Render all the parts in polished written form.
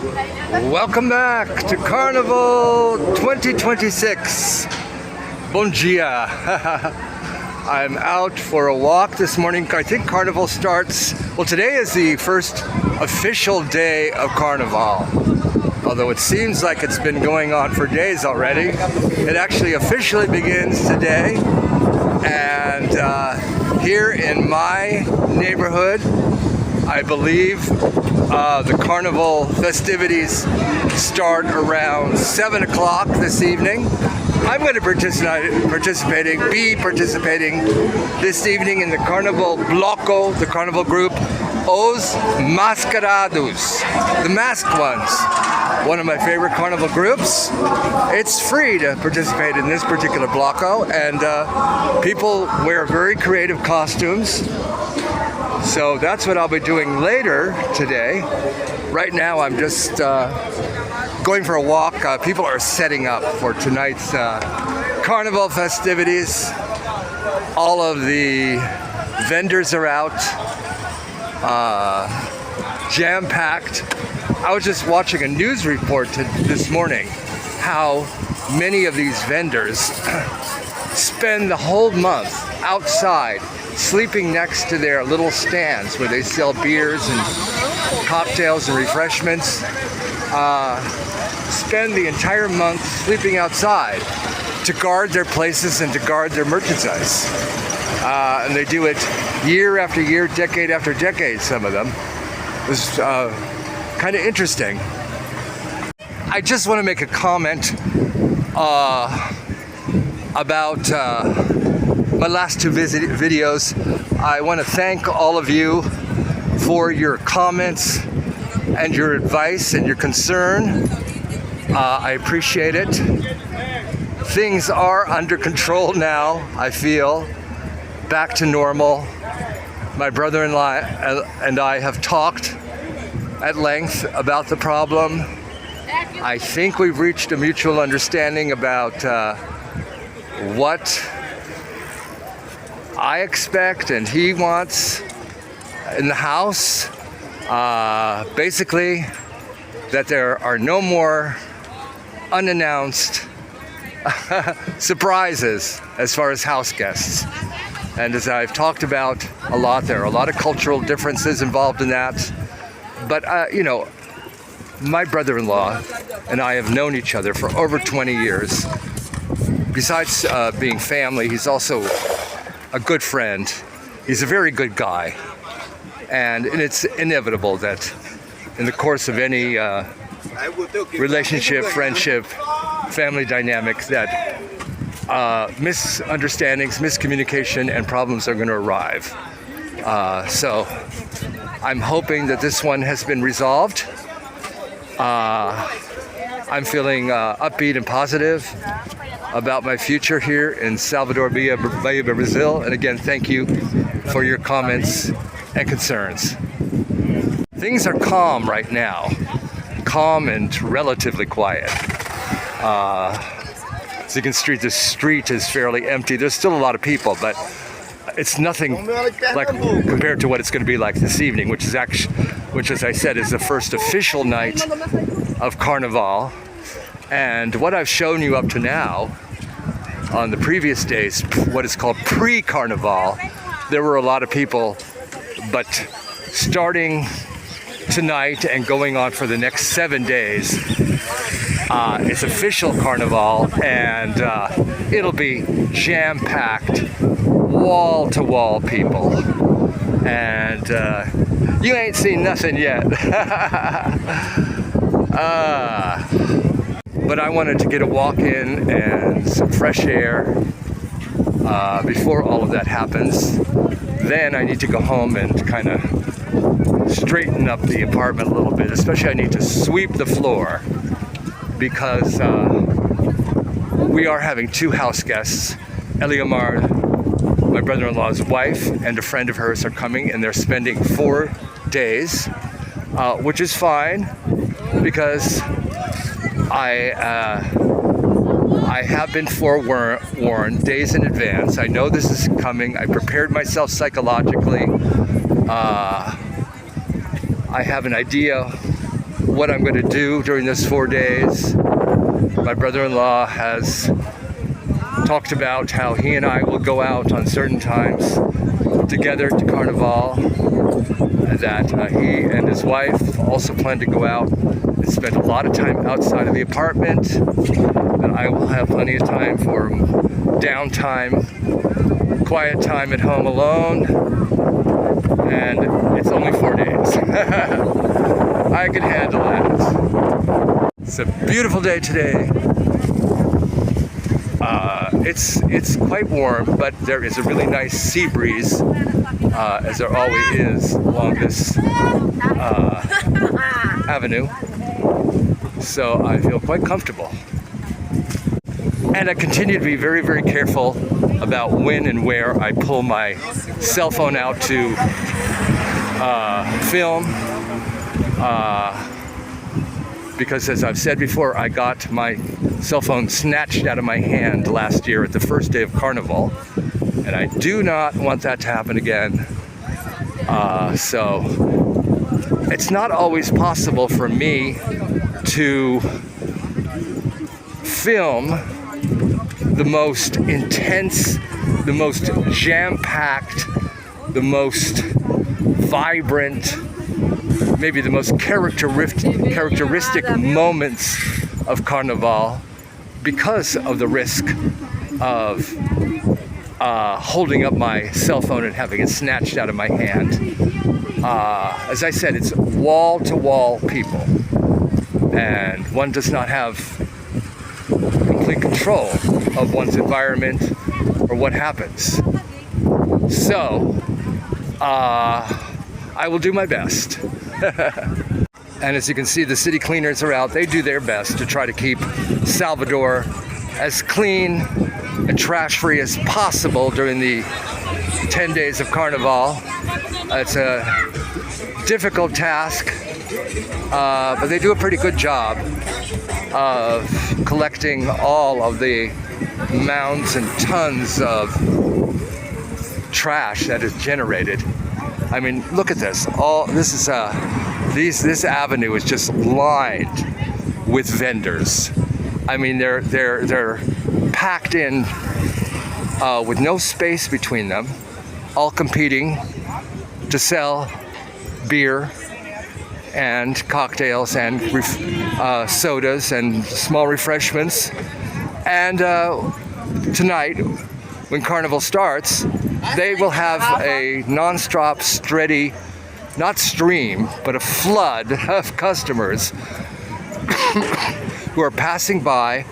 Welcome back to Carnival 2026. Bon dia. I'm out for a walk this morning. I think Carnival starts, well, today is the first official day of Carnaval. Although it seems like it's been going on for days already. It actually officially begins today. And here in my neighborhood, I believe the Carnival festivities start around 7 o'clock this evening. I'm going to be participating this evening in the Carnival Bloco, the Carnival group, Os Mascarados, the masked ones. One of my favorite Carnival groups. It's free to participate in this particular Bloco, and people wear very creative costumes. So that's what I'll be doing later today. Right now I'm just going for a walk. People are setting up for tonight's Carnival festivities. All of the vendors are out, jam-packed. I was just watching a news report this morning how many of these vendors spend the whole month outside, sleeping next to their little stands where they sell beers and cocktails and refreshments. Spend the entire month sleeping outside to guard their places and to guard their merchandise. And they do it year after year, decade after decade, some of them. It was kind of interesting. I just want to make a comment about my last two videos. I want to thank all of you for your comments and your advice and your concern. I appreciate it. Things are under control now, I feel. Back to normal. My brother-in-law and I have talked at length about the problem. I think we've reached a mutual understanding about what I expect and he wants in the house. Basically, that there are no more unannounced surprises as far as house guests. And as I've talked about a lot, there are a lot of cultural differences involved in that. But, you know, my brother-in-law and I have known each other for over 20 years. Besides being family, he's also a good friend. He's a very good guy. And it's inevitable that in the course of any relationship, friendship, family dynamic, that misunderstandings, miscommunication, and problems are going to arrive. So I'm hoping that this one has been resolved. I'm feeling upbeat and positive about my future here in Salvador, Bahia, Brazil. And again, thank you for your comments and concerns. Things are calm right now. Calm and relatively quiet. As you can see, the street is fairly empty. There's still a lot of people, but it's nothing like compared to what it's going to be like this evening, which as I said, is the first official night of Carnaval. And what I've shown you up to now, on the previous days, what is called pre-Carnaval, there were a lot of people, but starting tonight and going on for the next 7 days, it's official Carnaval, and it'll be jam-packed, wall-to-wall people. And you ain't seen nothing yet. But I wanted to get a walk in and some fresh air before all of that happens. Then I need to go home and kind of straighten up the apartment a little bit. Especially I need to sweep the floor because we are having two house guests. Eliomar, my brother-in-law's wife, and a friend of hers are coming, and they're spending 4 days, which is fine because I have been forewarned days in advance. I know this is coming. I prepared myself psychologically. I have an idea what I'm going to do during this 4 days. My brother-in-law has talked about how he and I will go out on certain times together to Carnaval, that he and his wife also plan to go out and spend a lot of time outside of the apartment, that I will have plenty of time for downtime, quiet time at home alone, and it's only 4 days. I can handle that. It's a beautiful day today. It's quite warm, but there is a really nice sea breeze, as there always is along this avenue. So I feel quite comfortable. And I continue to be very, very careful about when and where I pull my cell phone out to film. Because as I've said before, I got my cell phone snatched out of my hand last year at the first day of Carnival, and I do not want that to happen again. So it's not always possible for me to film the most intense, the most jam-packed, the most vibrant, maybe the most characteristic moments of Carnaval, because of the risk of holding up my cell phone and having it snatched out of my hand. As I said, it's wall-to-wall people, and one does not have complete control of one's environment or what happens. So, I will do my best. And as you can see, the city cleaners are out. They do their best to try to keep Salvador as clean and trash-free as possible during the 10 days of Carnival. It's a difficult task, but they do a pretty good job of collecting all of the mounds and tons of trash that is generated. I mean, look at this. This avenue is just lined with vendors. I mean, they're packed in with no space between them, all competing to sell beer and cocktails and sodas and small refreshments. And tonight, when Carnival starts, they will have a non-stop, steady, not stream, but a flood of customers who are passing by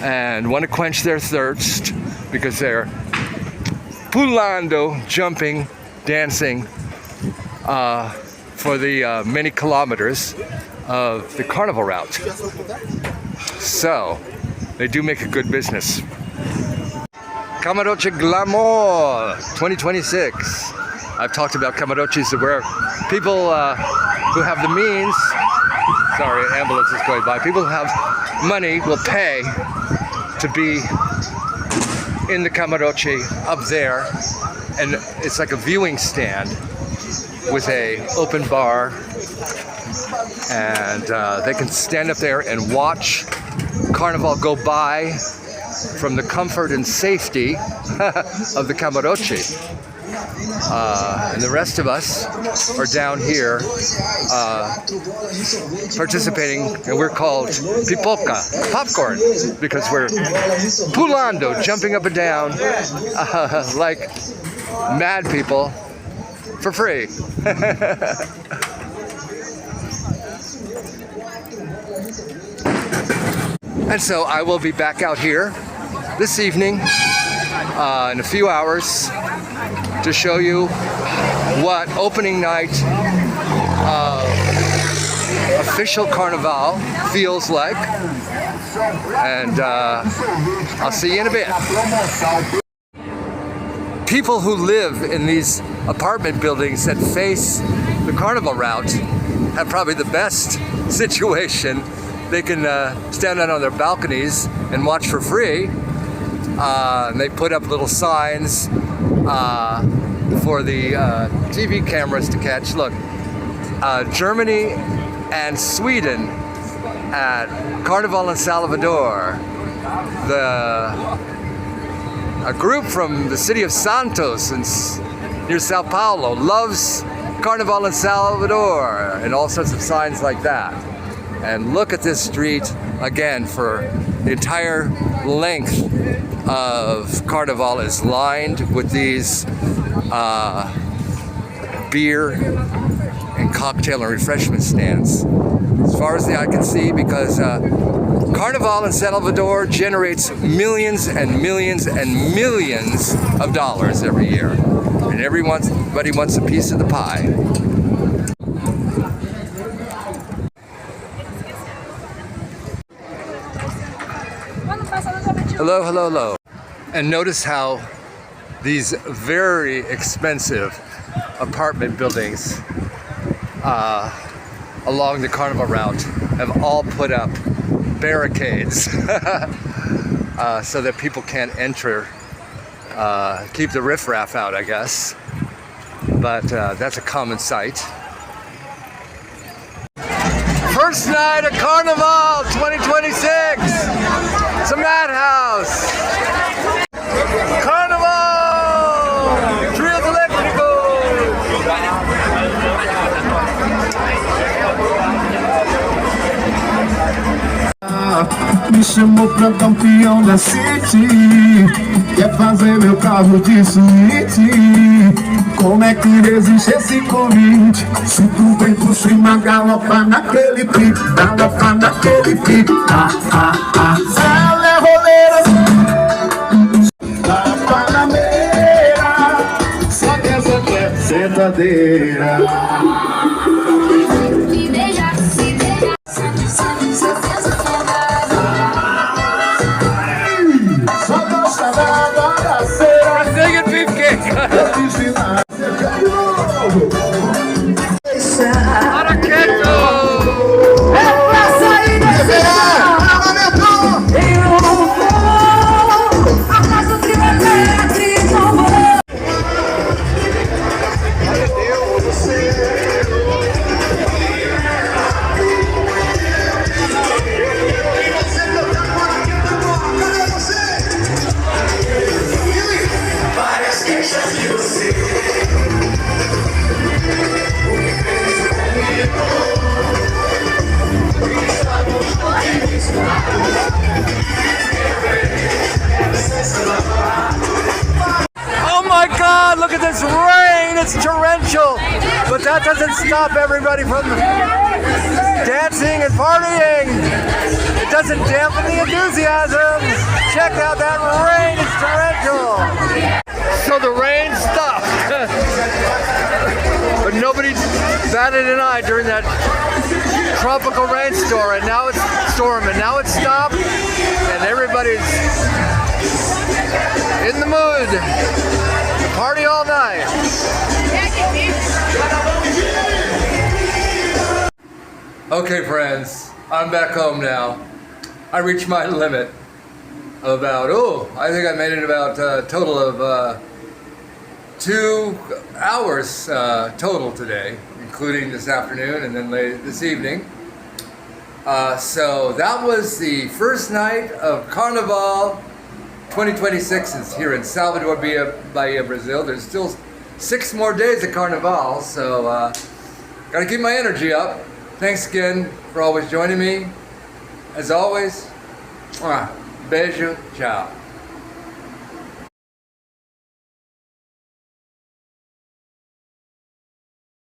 and want to quench their thirst because they're pulando, jumping, dancing for the many kilometers of the Carnival route. So, they do make a good business. Camarote Glamour 2026. I've talked about camarotes where people who have the means, sorry, an ambulance is going by, people who have money will pay to be in the camarote up there, and it's like a viewing stand with a open bar, and they can stand up there and watch Carnival go by from the comfort and safety of the camarote. And the rest of us are down here participating, and we're called pipoca, popcorn, because we're pulando, jumping up and down like mad people for free. And so I will be back out here this evening in a few hours to show you what opening night official Carnaval feels like. And I'll see you in a bit. People who live in these apartment buildings that face the Carnival route have probably the best situation. They can stand out on their balconies and watch for free. And they put up little signs for the TV cameras to catch. Look, Germany and Sweden at Carnaval in Salvador. A group from the city of Santos near Sao Paulo loves Carnaval in Salvador, and all sorts of signs like that. And look at this street again. For the entire length of Carnaval is lined with these beer and cocktail and refreshment stands, as far as the eye can see, because Carnaval in Salvador generates millions and millions and millions of dollars every year, and everybody wants a piece of the pie. Hello, hello, hello. And notice how these very expensive apartment buildings along the Carnival route have all put up barricades so that people can't enter, keep the riffraff out, I guess. But that's a common sight. First night of Carnival 2026. It's a madhouse. Carnival! Trios eléctricos! Me chamou pra campeão da City. Quer fazer meu carro de suíte. Como é que resiste esse convite? Se tu vem por cima, galopa naquele pique. Galopa naquele pique. Ela é roleira. Da Panameira. Só que essa aqui é verdadeira. Me beija, se beija. Oh my God, look at this rain, it's torrential, but that doesn't stop everybody from dancing and partying. It doesn't dampen the enthusiasm. Check out that rain, it's torrential. So the rain stopped, but nobody batted an eye during that tropical rainstorm, and now it's stopped, and everybody's in the mood to party all night. Okay, friends, I'm back home now. I reached my limit of about, I think I made it about a total of 2 hours total today, including this afternoon and then late this evening. So that was the first night of Carnaval 2026 is here in Salvador, Bahia, Brazil. There's still 6 more days of Carnaval, so gotta keep my energy up. Thanks again for always joining me. As always, beijo, ciao.